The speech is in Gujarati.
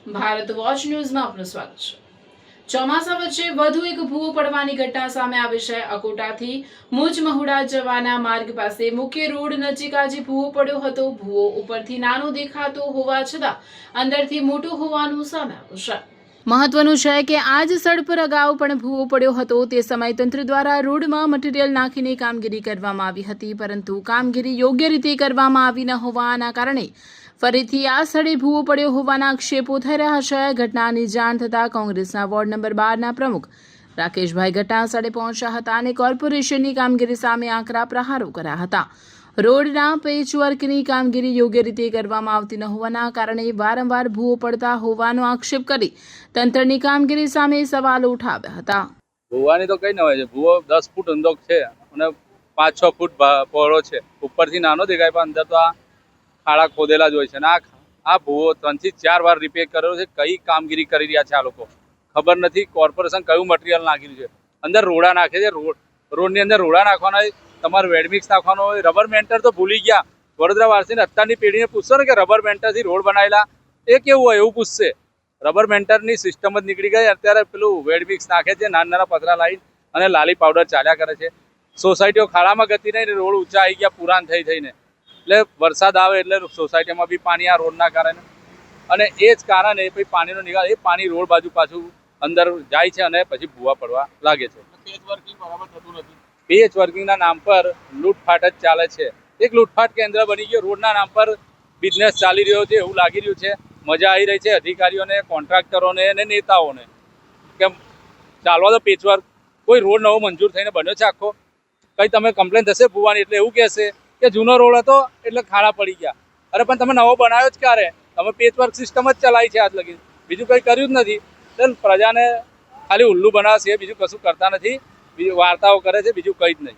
ભારત વોચ ન્યૂઝમાં આપનું સ્વાગત છે। ચોમાસા વચ્ચે વધુ એક ભૂવો પડવાની ઘટના સામે આવી છે। અકોટાથી મુજ મહુડા જવાના માર્ગ પાસે મુખ્ય રોડ નજીક આજે ભૂવો પડ્યો હતો। ભૂવો ઉપરથી નાનો દેખાતો હોવા છતાં અંદરથી મોટો હોવાનું સામે આવ્યું છે। મહત્વનું છે કે આ જ સ્થળ પર અગાઉ પણ ભૂવો પડ્યો હતો। તે સમયે તંત્ર દ્વારા રોડમાં મટીરીયલ નાખીને કામગીરી કરવામાં આવી હતી, પરંતુ કામગીરી યોગ્ય રીતે કરવામાં આવી ન હોવાના કારણે ફરીથી આ સ્થળે ભૂવો પડ્યો હોવાના આક્ષેપો થઈ રહ્યા છે। ઘટનાની જાણ થતાં કોંગ્રેસના વોર્ડ નંબર 12ના પ્રમુખ રાકેશભાઈ ઘટના સ્થળે પહોંચ્યા હતા અને કોર્પોરેશનની કામગીરી સામે આકરા પ્રહારો કર્યા હતા। રોડના પેચવર્કની કામગીરી યોગ્ય રીતે કરવામાં આવતી ન હોવાના કારણે વારંવાર ભૂવો પડતા હોવાનો આક્ષેપ કરી તંત્રની કામગીરી સામે સવાલો ઉઠાવ્યા હતા। ભૂવાની તો કઈ ન હોય છે। ભૂવો 10 ફૂટ ઊંડો છે અને 5-6 ફૂટ પહોળો છે। ઉપરથી નાનો દેખાય પણ અંદર તો આ ખાડા ખોદેલા જ હોય છે। અને આ ભૂવો 3 થી 4 વાર રિપેર કર્યો છે। કઈ કામગીરી કરી રહ્યા છે આ લોકો ખબર નથી। કોર્પોરેશન કયું મટીરિયલ નાખી રહ્યું છે? અંદર રોડા નાખે છે। રોડની અંદર રોડા નાખવાના હોય, તમારે વેડમિક્સ નાખવાનો હોય, રબર મેન્ટર તો ભૂલી ગયા। વડોદરા વાસીને અત્યારની પેઢીને પૂછશો ને કે રબર મેન્ટરથી રોડ બનાવેલા એ કેવું હોય એવું પૂછશે। રબર મેન્ટરની સિસ્ટમ જ નીકળી ગઈ। અત્યારે પેલું વેડમિક્સ નાખે છે, નાના પતરા લાવીને અને લાલી પાવડર ચાલ્યા કરે છે। સોસાયટીઓ ખાડામાં ગતી નહીં, રોડ ઊંચા આવી ગયા પુરાણ થઈને। એટલે વરસાદ આવે એટલે સોસાયટીમાં બી પાણી આ રોડના કારણે, અને એ જ કારણે પછી પાણીનો નિકાલ, એ પાણી રોડ બાજુ પાછું અંદર જાય છે અને પછી ભૂવા પડવા લાગે છે। પેચવર્કિંગ બરાબર થતું નથી। પેચવર્કિંગના નામ પર લૂંટફાટ જ ચાલે છે। એક લૂંટફાટ કેન્દ્ર બની ગયો। રોડના નામ પર બિઝનેસ ચાલી રહ્યો છે એવું લાગી રહ્યું છે। મજા આવી રહી છે અધિકારીઓને, કોન્ટ્રાક્ટરોને અને નેતાઓને કે ચાલવા દો પેચવર્ક। કોઈ રોડ નવો મંજૂર થઈને બન્યો છે આખો? કંઈ તમે કમ્પ્લેન થશે ભૂવાની એટલે એવું કહેશે કે જૂનો રોડ હતો એટલે ખાડા પડી ગયા। અરે પણ તમે નવો બનાવ્યો જ ક્યારે? તમે પેચવર્ક સિસ્ટમ જ ચલાવી છે આજ લગી, બીજું કંઈ કર્યું જ નથી। એટલે પ્રજાને ખાલી ઉલ્લુ બનાવશે, બીજું કશું કરતા નથી। બીજું વાર્તાઓ કરે છે, બીજું કંઈ જ નહીં।